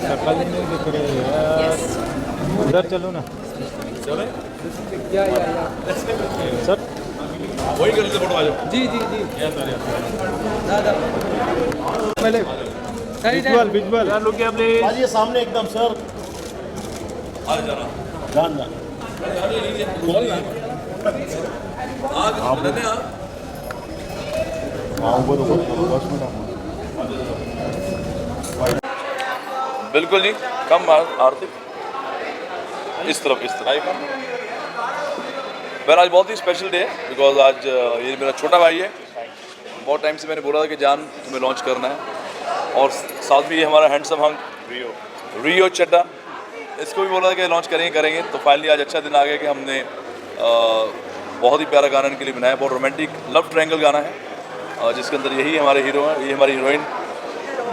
शकल नहीं दिख रही है। उधर चलो ना। चले सर वही कर लेते फोटो आ जाओ। जी जी जी पहले विजुअल विजुअल लुक या प्लीज। ये सामने एकदम सर। आ जाना जान जान बोल ना। आ बदलने आ। हाँ ऊपर ऊपर 10 मिनट। बिल्कुल जी कम आर्थिक इस तरफ पर आज बहुत ही स्पेशल डे है बिकॉज आज ये मेरा छोटा भाई है। बहुत टाइम से मैंने बोला था कि जान तुम्हें लॉन्च करना है और साथ में ये हमारा हैंडसम हंग रियो चड्डा इसको भी बोला था कि लॉन्च करेंगे तो फाइनली आज अच्छा दिन आ गया कि हमने बहुत ही प्यारा गाना इनके लिए बनाया। बहुत रोमांटिक लव ट्रायंगल गाना है जिसके अंदर यही हमारे हीरो हैं, ये हमारी हीरोइन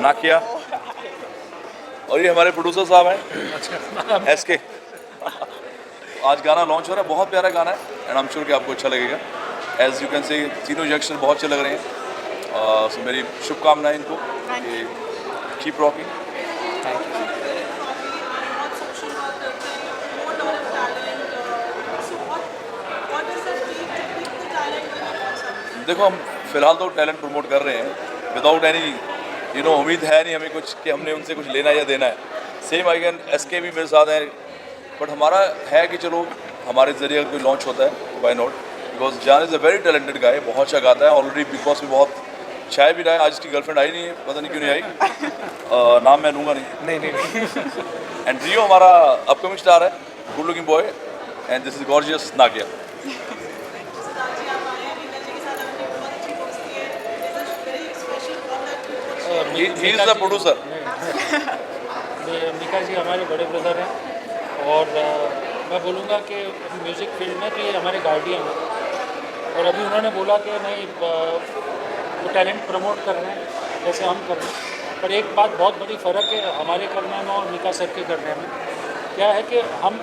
नाकिया और ये हमारे प्रोड्यूसर साहब हैं SK। आज गाना लॉन्च हो रहा है, बहुत प्यारा गाना है एंड आई एम श्योर कि आपको अच्छा लगेगा। एज यू कैन से तीनों जंक्शन बहुत अच्छे लग रहे हैं। सो मेरी शुभकामनाएं इनको कि कीप रॉकिंग। देखो हम फिलहाल तो टैलेंट प्रमोट कर रहे हैं विदाउट एनी उम्मीद है नहीं हमें कुछ कि हमने उनसे कुछ लेना या देना है। सेम आई कैन SK भी मेरे साथ है बट हमारा है कि चलो हमारे ज़रिए अगर कोई लॉन्च होता है वाई नॉट बिकॉज जान is a very talented guy, बहुत अच्छा गाता है। ऑलरेडी बिग बॉस में बहुत छाया भी रहा है। आज इसकी गर्लफ्रेंड आई नहीं है, पता नहीं क्यों नहीं आई। नाम मैं लूँगा नहीं। एंड रियो हमारा अपकमिंग स्टार है, good looking boy and this is gorgeous Nagia. He is the producer. Nika ji हमारे बड़े ब्रदर हैं और मैं बोलूँगा कि म्यूज़िक फील्ड में तो ये हमारे गार्डियन हैं और अभी उन्होंने बोला कि नहीं वो टैलेंट प्रमोट कर रहे हैं जैसे हम कर रहे हैं। पर एक बात बहुत बड़ी फ़र्क है हमारे करने में और निका सर के करने में। क्या है कि हम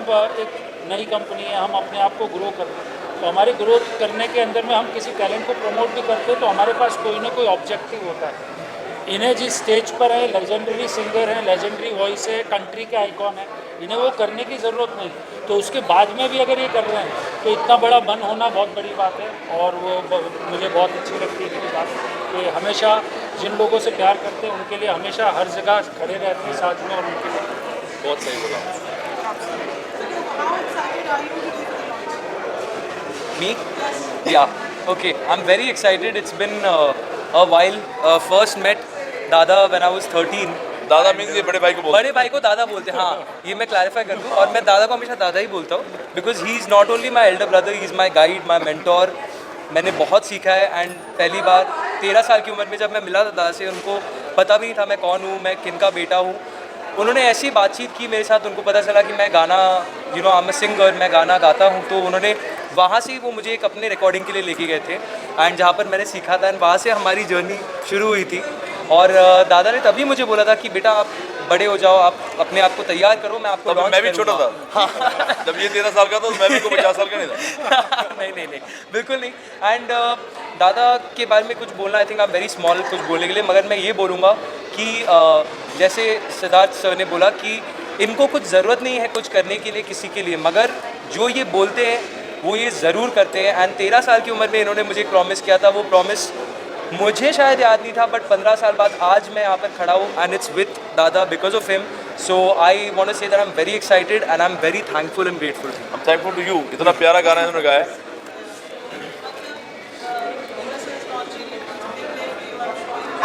एक नई कंपनी है, हम अपने आप को ग्रो कर रहे हैं तो हमारे ग्रोथ करने के अंदर में हम किसी टैलेंट को प्रमोट भी करते हैं तो हमारे पास कोई ना कोई ऑब्जेक्टिव होता है। इन्हें जिस स्टेज पर है लेजेंडरी सिंगर है, लेजेंडरी वॉइस है, कंट्री के आइकॉन है, इन्हें वो करने की ज़रूरत नहीं। तो उसके बाद में भी अगर ये कर रहे हैं तो इतना बड़ा मन होना बहुत बड़ी बात है और वो मुझे बहुत अच्छी लगती है इनकी बात कि हमेशा जिन लोगों से प्यार करते हैं उनके लिए हमेशा हर जगह खड़े रहते हैं साथ में और उनके लिए बहुत सही बोला। Me? Yeah. Okay. I'm very excited. It's been a while. First met Dada when I was 13. दादा मीन्स ये बड़े भाई को बोलते बड़े भाई को दादा बोलते हैं, हाँ ये मैं क्लैरिफाई कर दूँ। और मैं दादा को हमेशा दादा ही बोलता हूँ because he is not only my elder brother, he is my guide, my mentor. मैंने बहुत सीखा है एंड पहली बार 13 साल की उम्र में जब मैं मिला था दादा से, उनको पता भी नहीं था मैं कौन हूँ, मैं किन का बेटा हूँ। उन्होंने ऐसी बातचीत की मेरे साथ, उनको पता चला कि मैं गाना आई एम अ सिंगर, मैं गाना गाता हूँ। तो उन्होंने वहाँ से वो मुझे एक अपने रिकॉर्डिंग के लिए लेके गए थे एंड जहाँ पर मैंने सीखा था एंड वहाँ से हमारी जर्नी शुरू हुई थी। और दादा ने तभी मुझे बोला था कि बेटा आप बड़े हो जाओ, आप अपने आप को तैयार करो, मैं आपको लॉन्च मैं भी छोटा था। हाँ। जब ये 13 साल का था तो मैं भी 50 साल का नहीं था। नहीं बिल्कुल नहीं। एंड दादा के बारे में कुछ बोलना I think I am very small कुछ बोलने के लिए, मगर मैं ये बोलूँगा कि जैसे सिद्धार्थ सर ने बोला कि इनको कुछ ज़रूरत नहीं है कुछ करने के लिए किसी के लिए, मगर जो ये बोलते हैं वो ये ज़रूर करते हैं। एंड 13 साल की उम्र में इन्होंने मुझे प्रॉमिस किया था, वो प्रॉमिस मुझे शायद याद नहीं था बट 15 साल बाद आज मैं यहाँ पर खड़ा हूँ and it's with Dada because of him. So I want to say that I am very excited and I am very thankful and grateful. I am thankful to you, इतना प्यारा गाना इन्होंने गाया।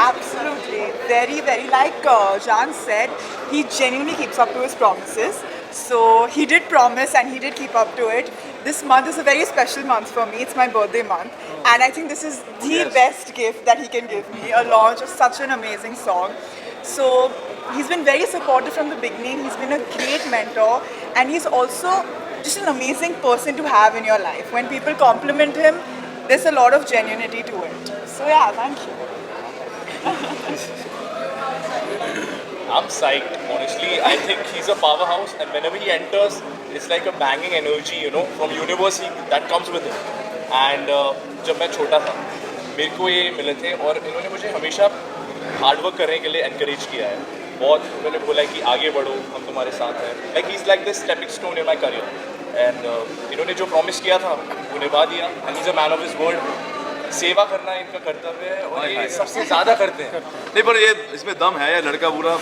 Absolutely, very like Jan said, he genuinely keeps up to his promises. So he did promise and he did keep up to it. This month is a very special month for me. It's my birthday month, and I think this is the best gift that he can give me, a launch of such an amazing song. So he's been very supportive from the beginning. He's been a great mentor, and he's also just an amazing person to have in your life. When people compliment him, there's a lot of genuinity to it. So yeah, thank you. I'm psyched, honestly. I think he's a powerhouse, and whenever he enters, it's like a banging energy, from universe that comes with him. And जब मैं छोटा था मेरे को ये मिले थे और इन्होंने मुझे हमेशा हार्ड वर्क करने के लिए एनकरेज किया है बहुत। उन्होंने बोला है कि आगे बढ़ो, हम तुम्हारे साथ हैं। Like he is like this stepping stone in my career. And इन्होंने जो प्रॉमिस किया था वो निभा दिया। And is a man of his word. सेवा करना इनका कर्तव्य है और ये सबसे ज़्यादा करते हैं। नहीं पर ये इसमें दम है, या लड़का पूरा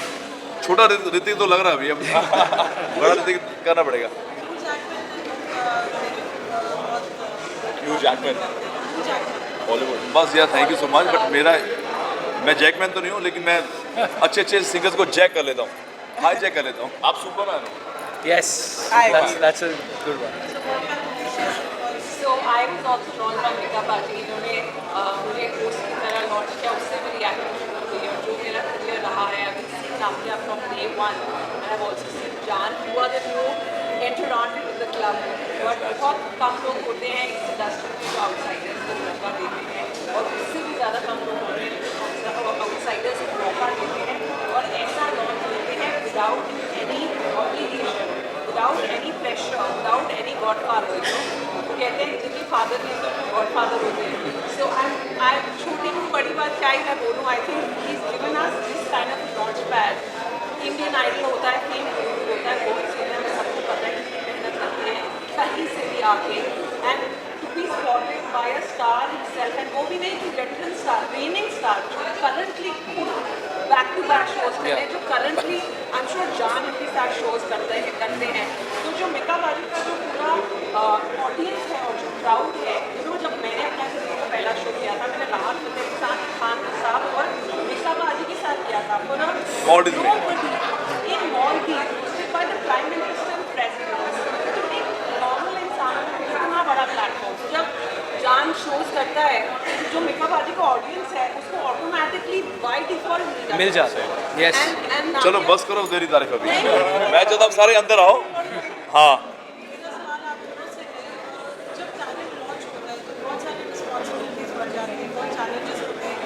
छोटा ऋतिक तो लग रहा है अभी, अब बड़ा ऋतिक करना पड़ेगा। Hugh Jackman Bollywood. बस यार thank you so much. But मैं जैकमैन तो नहीं हूँ, लेकिन मैं अच्छे अच्छे सिंगर्स को जैक कर लेता हूँ, हाई जैक कर लेता हूँ। आप सुपरमैन हो। Yes, that's a good one. So I was also launched by Mika Paji. इन्होंने मुझे होस्ट की तरह लॉन्च किया, उससे मेरी एक्टिंग शुरू हुई और जो मेरा करियर रहा है अभी सीन आपने from day one. And I've also seen Jaan, who are the new entrant into the club. But बहुत कम लोग होते हैं इस इंडस्ट्री में जो आउटसाइडर्स को मौका देते हैं, और उससे भी ज़्यादा कम लोग होते हैं जो आउटसाइडर्स को मौका देते हैं और ऐसा लॉन्च देते हैं without any obligation, without any pressure, without any godfather, कहते हैं जिनके फादर नहीं तो गॉडफादर होते हैं। सो आई छोटी हूँ, बड़ी बात क्या ही मैं बोलूँ, I think he is given us this kind of launch pad. Indian Idol होता है, फेम होता है, बहुत चीज़ें हमें सबको पता है कि मेहनत करते हैं कहीं से भी आके, and to be spotted by a star himself, and वो भी नहीं कि वेटरन स्टार, रेनिंग स्टार जो currently back to back shows करते हैं, जो करंटली आई एम श्योर जान इनके साथ शोज करते हैं। तो जो मिका बाजी का जो पूरा ऑडियंस है और जो क्राउड है, जो जब मैंने अपना करियर का पहला शो किया था, मैंने राहत फतेह के साथ, खान साहब और मिका बाजी के साथ किया था इन Maldives by the prime minister and president. तो एक नॉर्मल इंसान को इतना बड़ा प्लेटफॉर्म जब जान शोज करता है, जो मिका बाजी का ऑडियंस है उसको ऑटोमेटिकली बाय डिफॉल्ट मिल जाता है। Yes. चलो बस करो तेरी तारीफ अभी, मैं चाहता हूँ सारे अंदर आओ। हाँ जब टैलेंट लॉन्च होता है तो बहुत सारी रिस्पॉन्सिबिलिटीज बढ़ जाती हैं, बहुत चैलेंजेस होते हैं,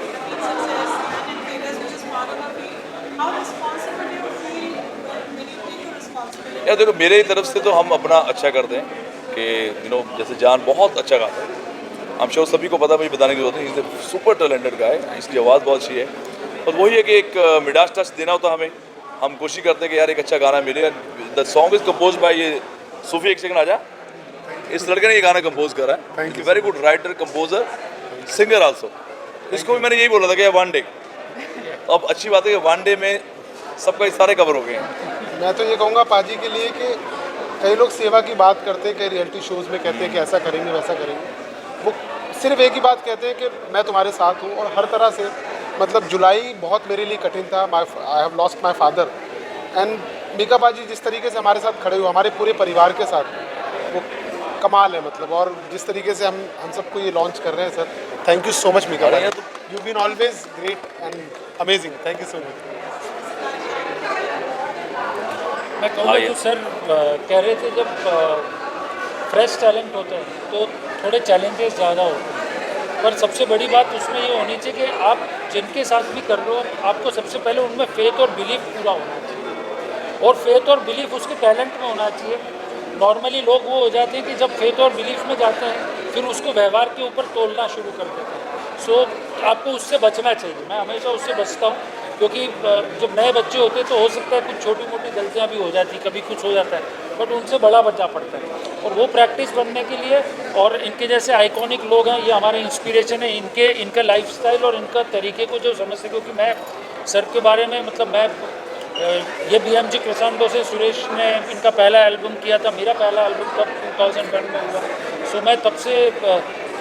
success and failures which is part of the field. How responsible you feel when you take the responsibility? यार देखो, मेरे तरफ से तो हम अपना अच्छा करते हैं कि जैसे जान बहुत अच्छा गाता है, आई एम श्योर सभी को पता, मुझे बताने की जरूरत नहीं, इज सुपर टैलेंटेड गाय, इसकी आवाज़ बहुत अच्छी है। और वही है कि एक मिडास टच देना होता हमें, हम कोशिश करते हैं कि यार एक अच्छा गाना मिले। The song is compose bye ये सूफी, एक सेकंड आ जा, इस लड़के ने ये गाना कंपोज करा है, very good writer, composer, singer also. इसको भी मैंने यही बोला था कि वन डे, अब अच्छी बात है कि वन डे में सबका सारे कवर हो गए हैं। मैं तो ये कहूँगा पाजी के लिए कि कई लोग सेवा की बात करते हैं, कई रियलिटी शोज़ में कहते हैं कि ऐसा करेंगे वैसा करेंगे, वो सिर्फ एक ही बात कहते हैं कि मैं तुम्हारे साथ हूँ। और हर तरह से मतलब जुलाई बहुत मेरे लिए कठिन था, I have lost my father, and Mika बाजी जिस तरीके से हमारे साथ खड़े हुए, हमारे पूरे परिवार के साथ, वो कमाल है मतलब। और जिस तरीके से हम सबको ये लॉन्च कर रहे हैं sir, thank you so much Mika paaji, you been always great and amazing, thank you so much. मैं कहूँगा जो सर कह रहे थे, जब फ्रेश टैलेंट होता है तो थोड़े चैलेंजेस ज़्यादा होते हैं, पर सबसे बड़ी बात उसमें ये होनी चाहिए कि आप जिनके साथ भी कर रहे हो, आपको सबसे पहले उनमें फेथ और बिलीफ पूरा होना चाहिए, और फेथ और बिलीफ उसके टैलेंट में होना चाहिए। नॉर्मली लोग वो हो जाते हैं कि जब फेथ और बिलीफ में जाते हैं फिर उसको व्यवहार के ऊपर तोलना शुरू कर देते हैं। सो आपको उससे बचना चाहिए, मैं हमेशा उससे बचता हूँ, क्योंकि जब नए बच्चे होते हैं तो हो सकता है कुछ छोटी मोटी गलतियाँ भी हो जाती, कभी कुछ हो जाता है, बट उनसे बड़ा बचना पड़ता है। और वो प्रैक्टिस बनने के लिए, और इनके जैसे आइकॉनिक लोग हैं, ये हमारे इंस्पिरेशन है, इनका लाइफस्टाइल और इनका तरीके को जो समझते, क्योंकि मैं सर के बारे में मतलब मैं ये BMG क्रिसांडो से सुरेश ने इनका पहला एल्बम किया था, मेरा पहला एल्बम तब 2001 में हुआ। सो मैं तब से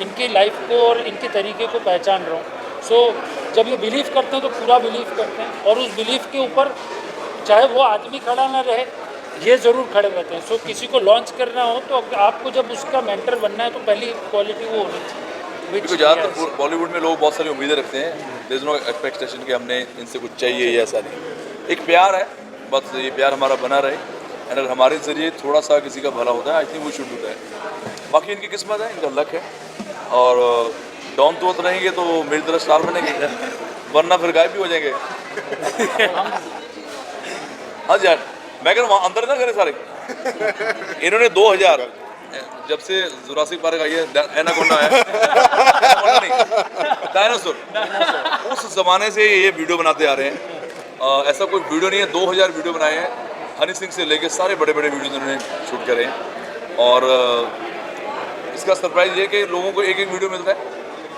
इनकी लाइफ को और इनके तरीके को पहचान रहा हूँ। सो जब ये बिलीव करते हैं तो पूरा बिलीव करते हैं, और उस बिलीव के ऊपर चाहे वो आदमी खड़ा ना रहे, ये ज़रूर खड़े रहते हैं। सो किसी को लॉन्च करना हो तो आपको जब उसका मेंटर बनना है तो पहली क्वालिटी वो होनी चाहिए। क्योंकि ज़्यादातर बॉलीवुड में लोग बहुत सारी उम्मीदें रखते हैं, देयर इज नो एक्सपेक्टेशन कि हमने इनसे कुछ चाहिए, या ऐसा नहीं, एक प्यार है, बस ये प्यार हमारा बना रहे, एंड अगर हमारे ज़रिए थोड़ा सा किसी का भला होता है, I think we should do that. बाकी इनकी किस्मत है, इनका लक है, और डॉन तो रहेंगे तो मेरी तरह स्टार बनेंगे, वरना फिर गायब भी हो जाएंगे। हाँ जी यार, मैं कह रहा हूँ अंदर ना करें सारे। इन्होंने जब से जुरासिक पार्क आई है एनाकोंडा है, एनाकोंडा नहीं, डायनासोर, उस जमाने से ये वीडियो बनाते आ रहे हैं। ऐसा कोई वीडियो नहीं है, 2000 वीडियो बनाए हैं हनी सिंह से लेके सारे बड़े बड़े वीडियो उन्होंने शूट करे हैं। और इसका सरप्राइज ये कि लोगों को एक एक वीडियो मिलता है,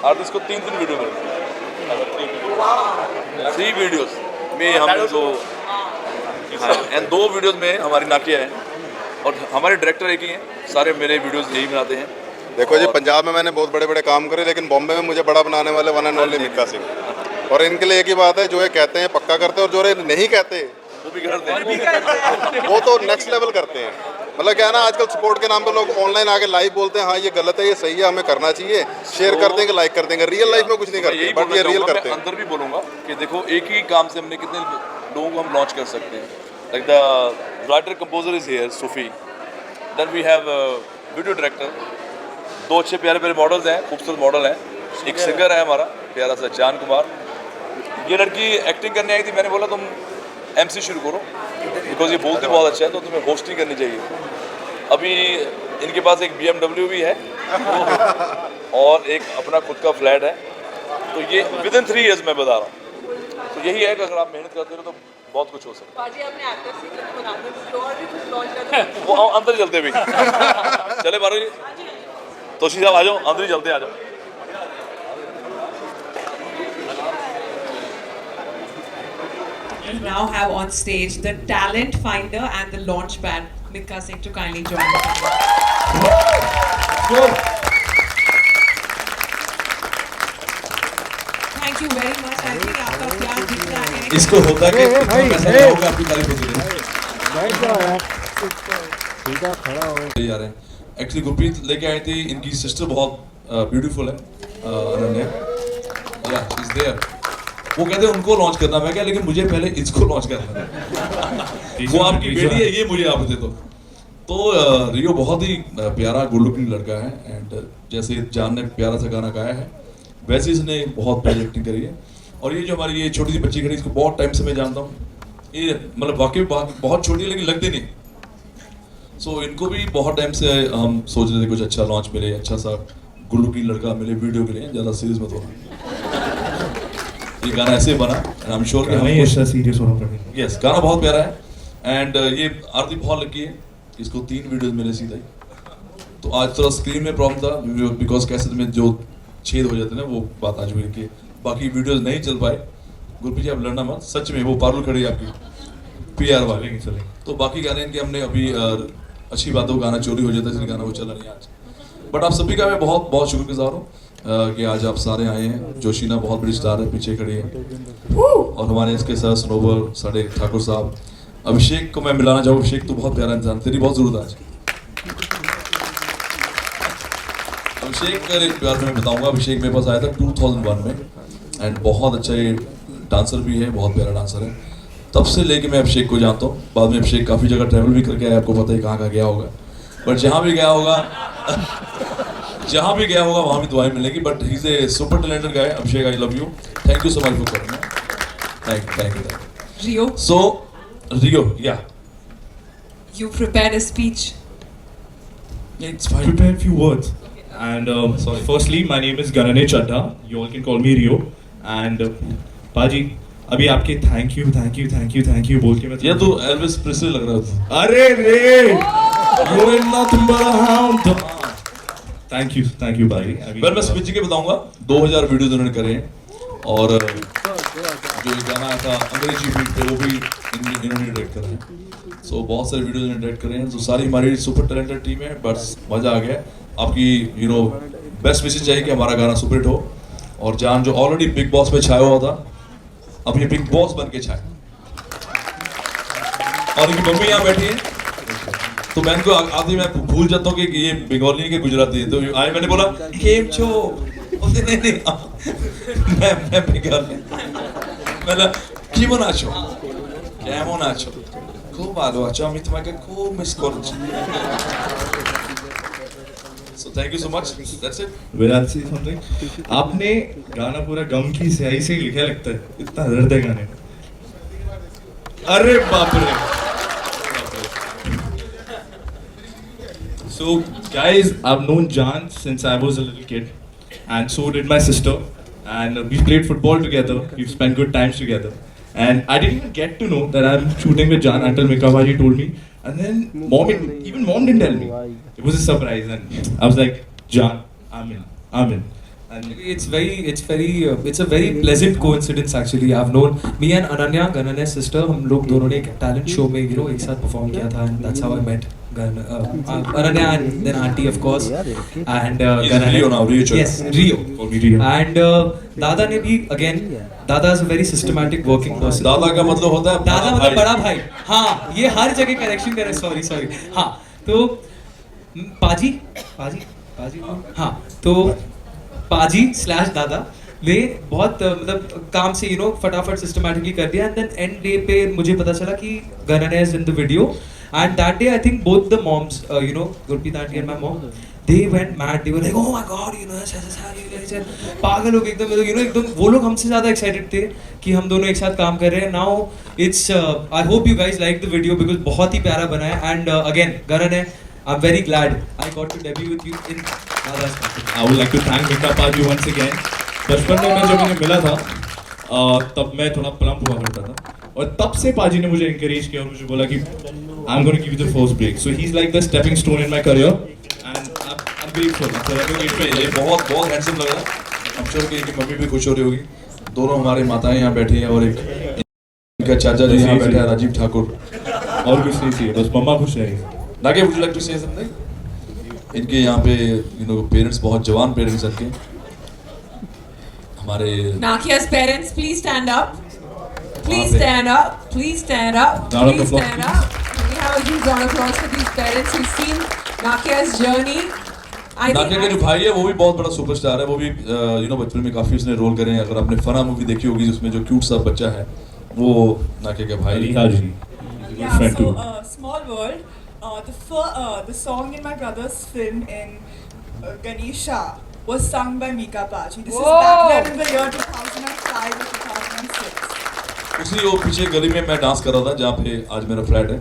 आर्टिस्ट को 3 वीडियो मिलता है, 3 वीडियोस में हम जो एंड 2 वीडियोस में हमारी नाकिया है और हमारे डायरेक्टर एक ही हैं, सारे मेरे वीडियोस यही बनाते हैं। देखो जी, पंजाब में मैंने बहुत बड़े बड़े काम करे, लेकिन बॉम्बे में मुझे बड़ा बनाने वाले one and only Mika Singh. और इनके लिए एक ही बात है, जो ये कहते हैं पक्का करते हैं, और जो ये नहीं कहते वो भी करते हैं, वो तो नेक्स्ट लेवल करते हैं। मतलब क्या है ना, आजकल सपोर्ट के नाम पे लोग ऑनलाइन आके लाइव बोलते हैं, हाँ ये गलत है, ये सही है, हमें करना चाहिए, शेयर कर देंगे, लाइक कर देंगे, रियल लाइफ में कुछ नहीं करते, बट ये रियल करते हैं। अंदर भी बोलूँगा कि देखो एक ही काम से हमने कितने लोगों को हम लॉन्च कर सकते हैं। Like the writer composer is here Sufi, then we have video director, 2 अच्छे प्यारे प्यारे मॉडल्स हैं, खूबसूरत मॉडल हैं, एक सिंगर है हमारा प्यारा सा जान कुमार। ये लड़की एक्टिंग करने आई थी, मैंने बोला तुम MC शुरू करो, बिकॉज ये बोलते बहुत अच्छा है, तो तुम्हें होस्टिंग करनी चाहिए। अभी इनके पास एक BMW भी है और एक अपना खुद का फ्लैट है, तो ये विदिन 3 years मैं बता रहा हूँ। तो यही है कि अगर आप मेहनत करते हो तो बहुत कुछ हो सकता है। बाजी आपने एक्टर से कुछ बनाते हैं, कुछ और भी कुछ लॉन्च करते हैं। वो अंदर चलते भी चले मारो जी, तोशी साहब आ जाओ, अंदर ही चलते आ जाओ। We now have on stage the talent finder and the launch pad, Mikka Singh, to kindly join us. Thank you very much. I think आपका प्यार दिख रहा है। इसको होता है कि कितना पैसा लगाओगे आपकी तारीफ होती है। जा रहे हैं एक्चुअली गुरप्रीत लेके आई थी, इनकी सिस्टर बहुत ब्यूटीफुल है, अनन्या, या इज देयर। वो कहते हैं उनको लॉन्च करना, मैं क्या, लेकिन मुझे पहले इसको लॉन्च करना है। वो आपकी बेटी है, ये मुझे आप दे दो। तो रियो बहुत ही प्यारा गुड लुकिंग लड़का है, एंड जैसे जान ने प्यारा सा गाना गाया है वैसे इसने बहुत प्यारी एक्टिंग करी है। और ये जो हमारी ये छोटी सी बच्ची खड़ी, इसको बहुत टाइम से मैं जानता हूँ, ये मतलब वाकई बहुत छोटी है लेकिन लगती नहीं। सो इनको भी बहुत टाइम से हम सोच रहे थे कुछ अच्छा लॉन्च मिले, अच्छा सा गुड लुकिंग लड़का मिले वीडियो के लिए, ज़्यादा सीरियस मत होना। ये गाना ऐसे बना, आई एम श्योर कि हमें ऐसा सीरियस होना पड़ेगा। यस, गाना बहुत प्यारा है, एंड ये आरती बहुत लगी है, इसको 3 वीडियोस मिले सीधा ही। तो आज थोड़ा स्क्रीन में प्रॉब्लम था, बिकॉज कैसेट में जो छेद हो जाते हैं ना, वो बात आज हुई कि बाकी वीडियोस नहीं चल पाए। गुरप्रीत जी आप लड़ना मत, सच में वो पारुल खड़ी है आपकी PR वाले चलेंगे। तो बाकी गाने इनके हमने अभी अच्छी बात है, वो गाना चोरी हो जाता है, इसलिए गाना वो चला नहीं आज। बट आप सभी का मैं बहुत बहुत शुक्रगुजार हूँ कि आज आप सारे आए हैं। जोशीना बहुत बड़ी स्टार है, पीछे खड़ी है, और हमारे इसके साथ स्नोबर साढ़े ठाकुर साहब। अभिषेक को मैं मिलाना चाहूँ, अभिषेक तो बहुत प्यारा इंसान, तेरी बहुत जरूरत है आज। अभिषेक के प्यार में मैं बताऊंगा, अभिषेक मेरे पास आया था 2001 में, एंड बहुत अच्छा ये डांसर भी है, बहुत प्यारा डांसर है। तब से लेके मैं अभिषेक को जानता हूँ। बाद में अभिषेक काफ़ी जगह ट्रैवल भी करके आया, आपको पता है कहाँ कहाँ गया होगा, बट जहाँ भी गया होगा वहाँ भी दुआएं मिलेगी। But he is a super talented guy. Abhishek, I love you, thank you so much for coming, thank you. Rio, so Rio, yeah, you prepared a speech. it's fine. Prepare a few words. And firstly, my name is Ganane Chadha. You all can call me Rio. And Paji, अभी आपके thank you बोल के मैं ये तो Elvis Presley लग रहा था। अरे रे you're nothing but a hound. Thank you भाई। वेल मैं स्पीच के बताऊंगा, 2000 वीडियोस उन्होंने करे हैं, और जो ये गाना आया था अंग्रेजी बीट पे, वो भी इन्होंने डायरेक्ट करा है। सो बहुत सारे वीडियोस इन्होंने डायरेक्ट करे हैं। तो सारी हमारी सुपर टैलेंटेड टीम है, बस मजा आ गया। आपकी बेस्ट विशेष चाहिए कि हमारा गाना सुपरहिट हो, और जान जो ऑलरेडी बिग बॉस पे छाया हुआ था, अब ये बिग बॉस बन के छाए। और इनकी मम्मी यहाँ बैठी है, तो मैं इनको आधी मैं भूल जाता हूँ कि ये बंगाली के गुजराती है। तो आए मैंने बोला केम छो, नहीं मैं बंगाली, मैंने কেমন আছো, খুব ভালো আছো, আমি তোমাকে খুব মিস করছি। So thank you so much. That's it. Will I say something? आपने गाना पूरा गम की स्याही से लिखा लगता है, इतना दर्द है गाने में। अरे बाप रे। So, guys, I've known Jan since I was a little kid, and so did my sister. And we played football together. We've spent good times together. And I didn't even get to know that I'm shooting with Jan until Mika Bhaji told me. And then mom didn't tell me. It was a surprise, and I was like, Jan, I'm in. And it's a very pleasant coincidence actually. I've known me and Ananya, Ganane's sister, हम लोग दोनों ने एक talent show में एक साथ perform किया था, and that's how I met Ananya and then auntie of course, and Rio now, Rio Chadha. Yes, Rio. Rio. And दादा ने भी again, दादा is a very systematic working person. दादा का मतलब होता है दादा मतलब बड़ा भाई. हाँ, ये हर जगह करेक्शन करे. सॉरी. हाँ, तो पाजी हाँ, तो पाजी / दादा वे बहुत मतलब काम से फटाफट सिस्टमैटिकली कर दिया. एंड देन एंड डे पे मुझे पता चला कि Ganan is in the video. And that day I think both the moms Gurpreet aunty and my mom, they went mad. They were like, oh my god, ऐसा पागल हो गए एकदम. एकदम वो लोग हमसे ज़्यादा एक्साइटेड थे कि हम दोनों एक साथ काम कर रहे हैं. Now it's I hope you guys like the video because बहुत ही प्यारा बना है. एंड अगेन गणन है, I am very glad I got to debut with you in Dada's company. I would like to thank Mika Bhaji once again. बचपन में जब मुझे मिला था तब मैं थोड़ा प्लम्प हुआ करता था, और तब से पाजी ने मुझे encourage किया और मुझे बोला कि I'm going to give you the first break. So he's like the stepping stone in my career, and I'm grateful. ये बहुत हैंडसम लग रहा है. I'm sure कि इनकी मम्मी भी खुश हो रही होगी. दोनों हमारी माताएं यहाँ बैठी हैं और एक इनका चाचा जी यहाँ बैठे हैं, राजीव ठाकुर. और कुछ नहीं चाहिए, बस मम्मा खुश रहेगी. नागे, would you like to say something? इनके यहाँ पे पेरेंट्स बहुत जवान पेरेंट्स हैं इनके. हमारे Nakia's parents, please stand up. Please stand up. Please stand up. Please stand up. We have a huge round of applause for these parents who've seen Nakia's journey. नाकिया का जो भाई है वो भी बहुत बड़ा सुपरस्टार है. वो भी बचपन में काफी उसने रोल करे हैं. अगर आपने फना मूवी देखी होगी उसमें जो क्यूट सा बच्चा है वो नाकिया का भाई है. Yeah, so Small World, the song in my brother's film in Ganesha was sung by Mika Bhaji. This is back then in the year 2005 or 2006. उसी वो पीछे गली में मैं डांस कर रहा था जहाँ पे आज मेरा फ्लैट है.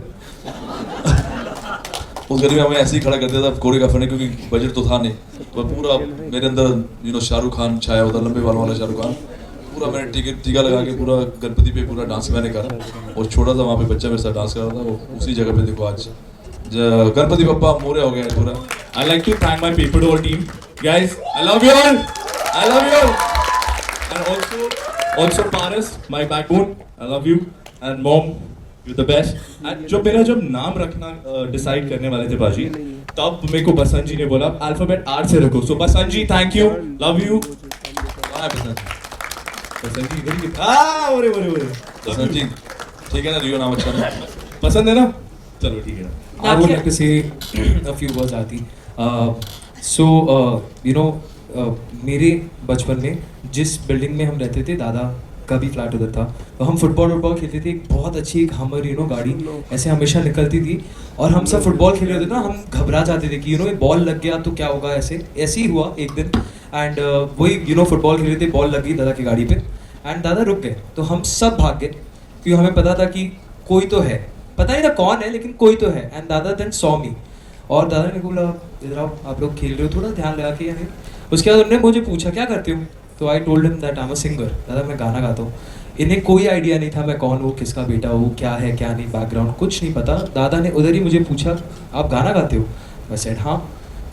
उस गली में हमें ऐसे ही खड़ा कर दिया था कोरियोग्राफर ने, क्योंकि बजट तो था नहीं. तो पूरा मेरे अंदर शाहरुख खान छाया होता, लंबे बालों वाला शाहरुख खान. पूरा मैंने टीका लगा के पूरा गणपति पे पूरा डांस मैंने करा, और छोटा सा वहाँ पे बच्चा मेरे साथ डांस कर रहा था. वो उसी जगह पे देखो आज गणपति बप्पा मोरे हो गए हैं पूरा. I like to thank my Paper Doll team. Guys, I love you all. I love you all. And also Paris, my backbone. I love you. And mom, you're the best. And जब नाम रखना decide करने वाले थे बाजी, तब मेरे को बसंत जी ने बोला अल्फाबेट R से रखो. So Basant ji, thank you, love you. बसंत जी इधर ही. ओरे. बसंत जी ठीक है ना, रियो नाम अच्छा है, पसंद है ना? चलो ठीक है ना. I would like to say a few words, Aarti. मेरे बचपन में जिस बिल्डिंग में हम रहते थे, दादा का भी फ्लैट उधर था, तो हम फुटबॉल खेलते थे. एक बहुत अच्छी एक हमर गाड़ी ऐसे हमेशा निकलती थी, और हम सब फुटबॉल खेल रहे थे ना, हम घबरा जाते थे कि बॉल लग गया तो क्या होगा. ऐसे ही हुआ एक दिन. एंड वही फुटबॉल खेल रहे थे, बॉल लग गई दादा की गाड़ी पे, एंड दादा रुक गए. तो हम सब भाग गए, क्योंकि हमें पता था कि कोई तो है, पता नहीं था कौन है लेकिन कोई तो है. एंड दादा देन सॉ मी, और दादा ने बोला इधर आओ, आप लोग खेल रहे हो, थोड़ा ध्यान लगा के. यानी उसके बाद उन्होंने मुझे पूछा क्या करते हो, तो I told him that I am a singer. दादा मैं गाना गाता हूँ. इन्हें कोई आइडिया नहीं था मैं कौन हूँ, किसका बेटा हूँ, क्या है क्या नहीं, बैकग्राउंड कुछ नहीं पता. दादा ने उधर ही मुझे पूछा आप गाना गाते हो. मैं सेड हाँ.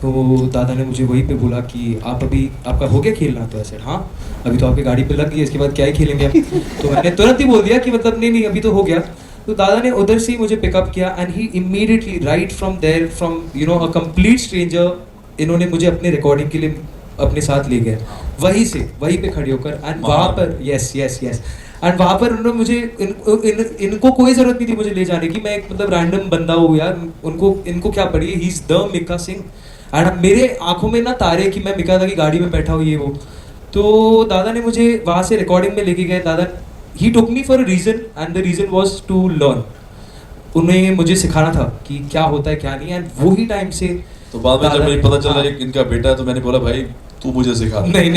तो दादा ने मुझे वहीं पे बोला कि आप अभी आपका हो गया खेलना. तो ऐसे हाँ, अभी तो आपकी गाड़ी पे लग गई, इसके बाद क्या ही खेलेंगे आप. तो मैंने तुरंत ही बोल दिया कि मतलब नहीं अभी तो हो गया. तो दादा ने उधर से ही मुझे पिकअप किया, and he immediately right from there from a complete stranger, इन्होंने मुझे अपने रिकॉर्डिंग के लिए अपने साथ ले गए. वहीं पे खड़े होकर, एंड वहाँ पर यस एंड वहाँ पर उन्होंने मुझे इनको कोई ज़रूरत नहीं थी मुझे ले जाने की. मैं एक मतलब रैंडम बंदा हूँ यार, इनको क्या पड़ी, he is the Mika Singh. And मेरे आंखों में ना तारे कि मैं मिका दा की गाड़ी में बैठा हूँ ये वो. तो दादा ने मुझे वहाँ से रिकॉर्डिंग में लेके गए. दादा he took me for a reason, and the reason was to learn. उन्हें मुझे सिखाना था कि क्या होता है क्या नहीं. एंड वही टाइम से तो बाद में जब मुझे पता चला कि इनका बेटा है, तो मैंने बोला भाई तू मुझे सिखा. नहीं,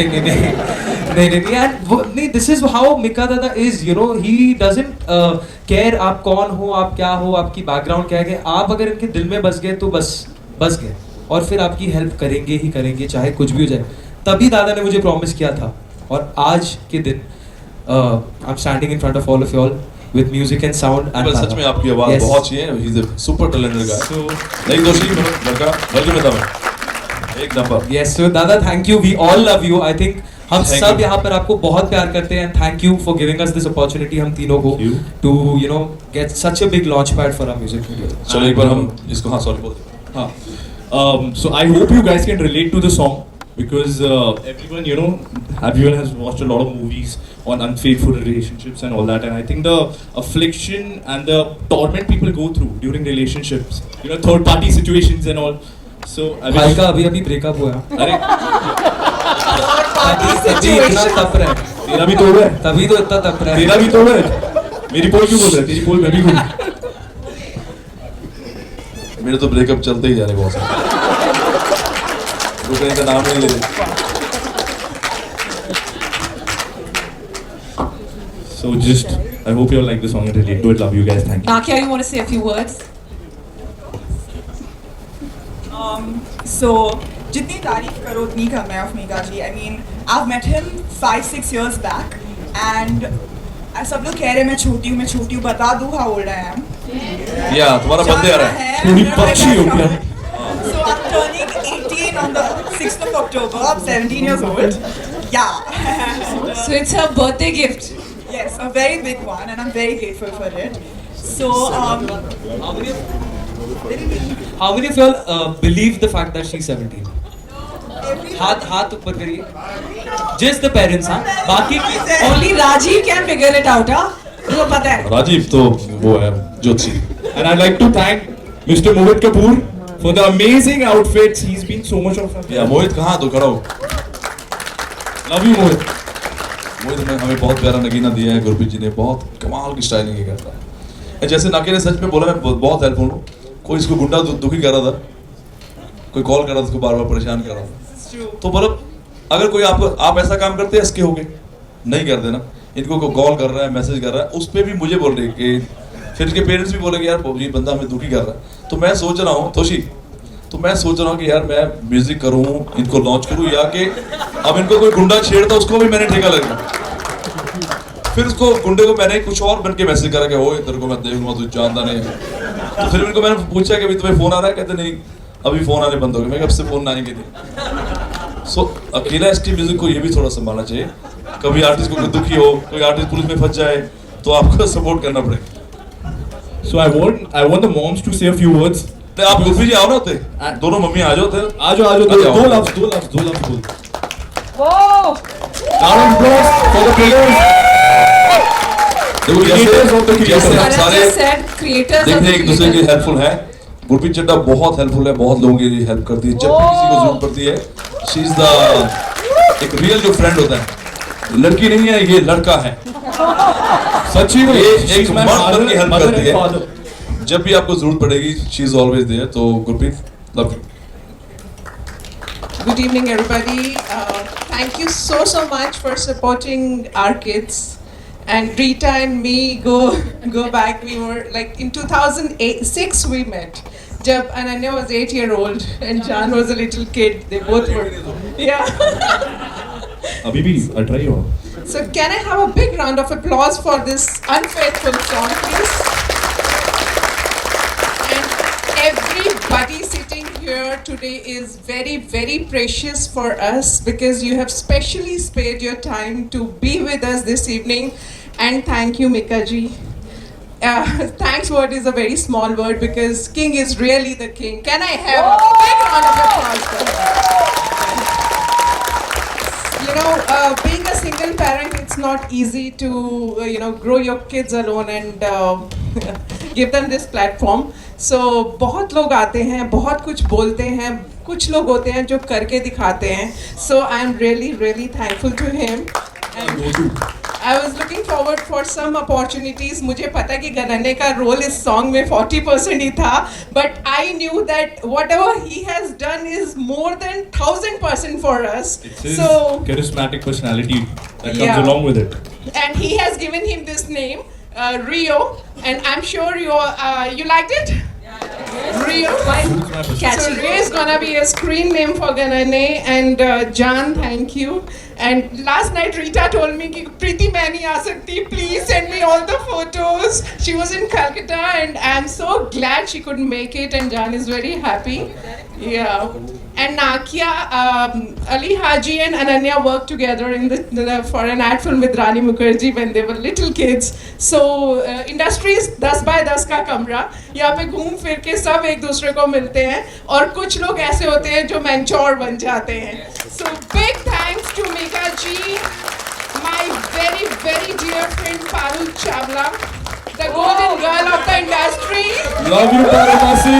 दिस इज हाउ मिका दादा इज. ही डजंट केयर आप कौन हो, आप क्या हो, आपकी बैकग्राउंड क्या है. आप अगर इनके दिल में बस गए तो बस गए. और फिर आपकी हेल्प करेंगे ही करेंगे, चाहे कुछ भी हो जाए। तभी दादा ने मुझे प्रॉमिस किया था, और आज के दिन I am standing in front of all of you all with music and sound and सच में आपकी आवाज Yes. बहुत अच्छी है, he is a super talented guy. So, नहीं दोषी लड़का वर्ग में था एक नंबर। yes, so दादा thank you, we all love you. I think हम Thank सब you. यहाँ पर आपको बहुत प्यार करते हैं, thank you for giving us this opportunity, हम तीनों को, you. To you know get such a big launch pad for our music video. चलो एक बार हम इसको, हाँ सॉरी बोल दे। So I hope you guys can relate to the song because everyone, you know, everyone has watched a lot of movies on unfaithful relationships and all that, and I think the affliction and the torment people go through during relationships, you know, third party situations and all. So I भाई wish, का अभी अभी breakup हुआ, अरे तभी इतना तप रहा है, तेरा भी तोड़ है, तभी तो इतना तप रहा है। तेरा भी तोड़ है, मेरी पोल क्यों बोल रहा है, तेरी पोल मैं भी बोल। मेरे तो ब्रेकअप चलते ही जा रहे बहुत सारे, रुकने का नाम नहीं ले रहे। So just I hope you all like the song and relate to it. Love you guys. Thank you. Nakia, you want to say a few words? So, जितनी तारीफ करो उतनी कम है of Mika ji. I mean, I've met him 5-6 years back, and सब लोग कह रहे हैं मैं छोटी हूँ, बता दूँ how old I am. या तुम्हारा बर्थडे आ रहा है, थोड़ी पक्षी हो गया। So I'm turning 18 on the 6th of October. I'm 17 years old. Yeah. So it's her birthday gift. Yes, a very big one, and I'm very grateful for it. So, How many of y'all believe the fact that she's 17? हाथ ऊपर करिए। Just the parents, हाँ? बाकी Only Rajiv can figure it out, हाँ? तुमको पता है? राजीव तो वो है ज्योति। And I'd like to thank Mr. Mohit Kapoor for the amazing outfits. He's been so much of a या मोहित कहाँ तो खड़ा हो। Love you, Mohit. मोहित ने हमें बहुत प्यारा नगीना दिया है, गुरप्रीत जी ने बहुत कमाल की स्टाइलिंग ये करता है। जैसे नाके ने सच में बोला, मैं बहुत हेल्पफुल हूँ। कोई इसको गुंडा दुखी कर रहा था, कोई कॉल कर रहा था, उसको बार बार परेशान कर रहा था। तो मतलब अगर कोई आप ऐसा काम करते हैं इसके हो गए नहीं कर देना, इनको कोई कॉल कर रहा है, मैसेज कर रहा है, उस पर भी मुझे बोल रहे कि फिर इसके पेरेंट्स भी बोलेंगे यार ये बंदा हमें दुखी कर रहा है। तो मैं सोच रहा हूँ तोशी, तो मैं सोच रहा हूँ कि यार मैं म्यूजिक करूँ, इनको लॉन्च करूँ, या कि अब इनको कोई गुंडा छेड़ता उसको भी मैंने ठेका लगा। फिर उसको गुंडे को मैंने कुछ और बन के मैसेज करा कि हो तेरे को मैं देखूंगा, तू जानता नहीं है। तो फिर इनको मैंने पूछा कि भाई तुम्हें फोन आ रहा है, कहते नहीं अभी फोन आने बंद हो गए। मैं कब से फोन आएंगे थे। सो अकेला इसकी म्यूजिक को ये भी थोड़ा संभालना चाहिए, कभी आर्टिस्ट को दुखी हो, कोई आर्टिस्ट पुलिस में फंस जाए तो आपको सपोर्ट करना पड़ेगा। So I want the moms to say a few words. तो आप गुरप्रीत जी आओ ना होते, दोनों मम्मी आ जाओ थे, आ जाओ दो लफ्ज बोल। Whoa! Round of applause for the players. देखो जैसे हम सारे Bharat said creators देखते of हैं the एक दूसरे की creators. हेल्पफुल है। गुरप्रीत चड्डा बहुत हेल्पफुल है, बहुत लोगों की हेल्प करती है, जब भी किसी को जरूरत पड़ती है। शी इज द एक रियल जो फ्रेंड होता है, लड़की नहीं है ये लड़का है, सच्ची में ये एक मर्द बन के हेल्प करती है। जब भी आपको जरूरत पड़ेगी शी इज ऑलवेज देयर। तो Gurpreet love you. Good evening, everybody. Thank you so much for supporting our kids. And Rita and me go back. We were like in 2006 we met. Jab Ananya was 8-year-old and Jan was a little kid. They both were. Yeah. अभी भी I'll try you. So can I have a big round of applause for this unfaithful song, please? And everybody sitting here today is very, very precious for us because you have specially spared your time to be with us this evening. And thank you, Mika ji. Thanks word is a very small word because king is really the king. Can I have a big round of applause for him? You know, being a single parent, it's not easy to, grow your kids alone and give them this platform. So, बहुत लोग आते हैं, बहुत कुछ बोलते हैं, कुछ लोग होते हैं जो करके दिखाते हैं. So, I'm really, really thankful to him. And I was looking forward for some opportunities. मुझे पता कि गनने का रोल इस सॉन्ग में 40% ही था, but I knew that whatever he has done is more than 1000% for us. It's his So charismatic personality that comes Yeah. along with it. and he has given him this name, Rio, and I'm sure you liked it. Rio. So Catchy. Ray is gonna be a screen name for Ganane, and Jan, thank you. And last night Rita told me कि प्रीति मैं नहीं आ सकती, please send me all the photos. She was in Calcutta and I'm so glad she could make it, and Jan is very happy. Yeah. And Nakia, Ali Haji and Ananya worked together in for an ad film with Rani Mukherjee when they were little kids. So industries 10 by 10 का कमरा, यहाँ पे घूम फिर के सब एक दूसरे को मिलते हैं, और कुछ लोग ऐसे होते हैं जो मेंटोर बन जाते हैं. So big thanks to Mika ji, my very very dear friend Parul Chawla, the golden girl of the industry. Love you, Parul Masi.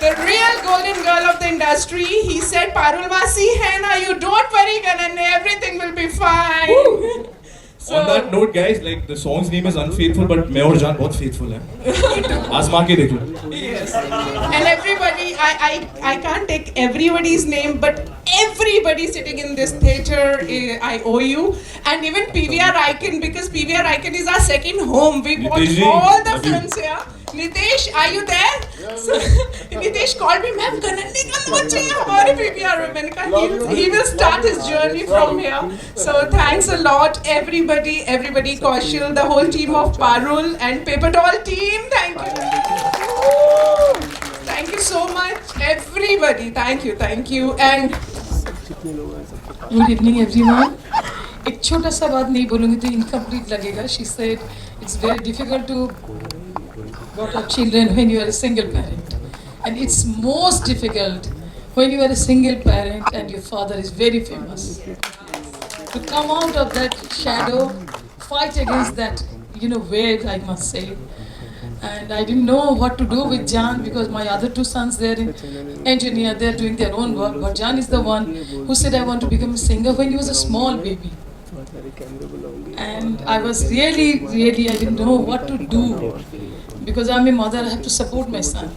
The real golden girl of the industry. He said, Parul Masi hai na, you don't worry Ganane, everything will be fine. So, On that note, guys, like the song's name is Unfaithful, but मैं और जान बहुत faithful है. आजमा के देख लो. yes. And everybody, I can't take everybody's name, but everybody sitting in this theater, I owe you. And even PVR Icon, because PVR Icon is our second home. We watch all the films here. Nitesh, are you there? So, Nitesh called me, ma'am, Ganane ka launch hai hamare PVR में. मैंने कहा he will start his journey from here. So thanks a lot, everybody, Kaushal, the whole team of Parul and Paper Doll team. Thank you. Thank you so much, everybody. Thank you. And Good evening, everyone. एक छोटा सा बात नहीं बोलूँगी तो incomplete लगेगा. She said it's very difficult to brought up children when you are a single parent, and it's most difficult when you are a single parent and your father is very famous. To come out of that shadow, fight against that, wave, I must say. And I didn't know what to do with Jan because my other two sons, they're in engineer, they're doing their own work. But Jan is the one who said I want to become a singer when he was a small baby. And I was really, I didn't know what to do. Because I'm a mother, I have to support my son.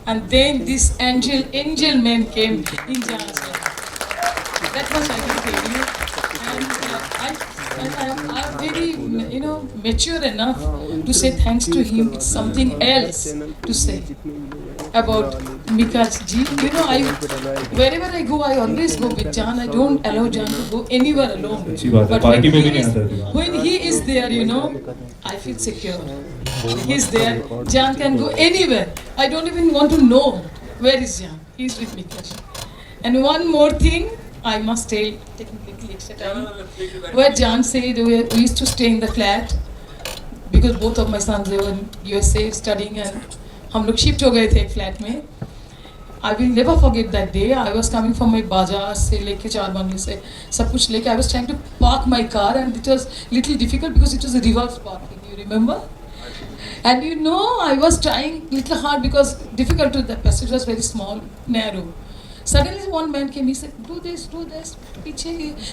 And then this angel man came in Jan's life. That much I can tell you. And I'm very, mature enough to say thanks to him. It's something else to say about Mika ji. Wherever I go, I always go with Jan. I don't allow Jan to go anywhere alone. But when he is there, I feel secure. He's there. Jan can go anywhere. I don't even want to know where is Jan. He's with Mika ji. And one more thing, I must tell, technically extra time, where Jan said we used to stay in the flat because both of my sons, they were in USA studying and हम लोग shift हो गए थे एक flat में. I will never forget that day. I was coming from my बाजार से लेके चार बंगले से सब कुछ लेके I was trying to park my car and it was little difficult because it was a reverse parking. You remember? And I was trying little hard because difficult to the passage was very small, narrow. Suddenly one man came, he said, do this, piche.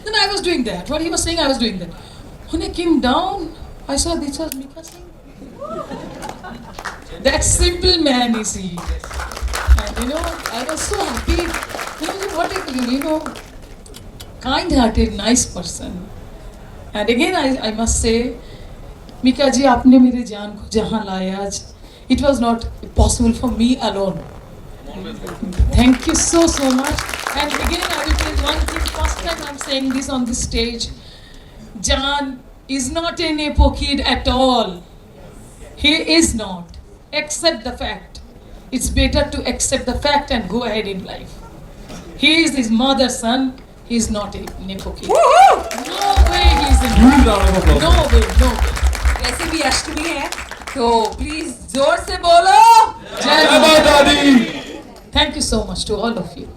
Then I was doing that. What he was saying, I was doing that. When I came down, I saw this was Mika Singh. That simple man is he. And I was so happy. What a, kind-hearted, nice person. And again, I must say, Mika ji, आपने मेरे जान को जहाँ लाया आज, it was not possible for me alone. Thank you so much. And again, I will tell one thing. First time I'm saying this on this stage. Jan is not a nepo kid at all. He is not. Accept the fact. It's better to accept the fact and go ahead in life. He is his mother's son. He is not a nepo kid. No way he is a nepo kid. No way. वैसे भी अष्टमी है तो please जोर से बोलो जय माता दी. Thank you so much to all of you.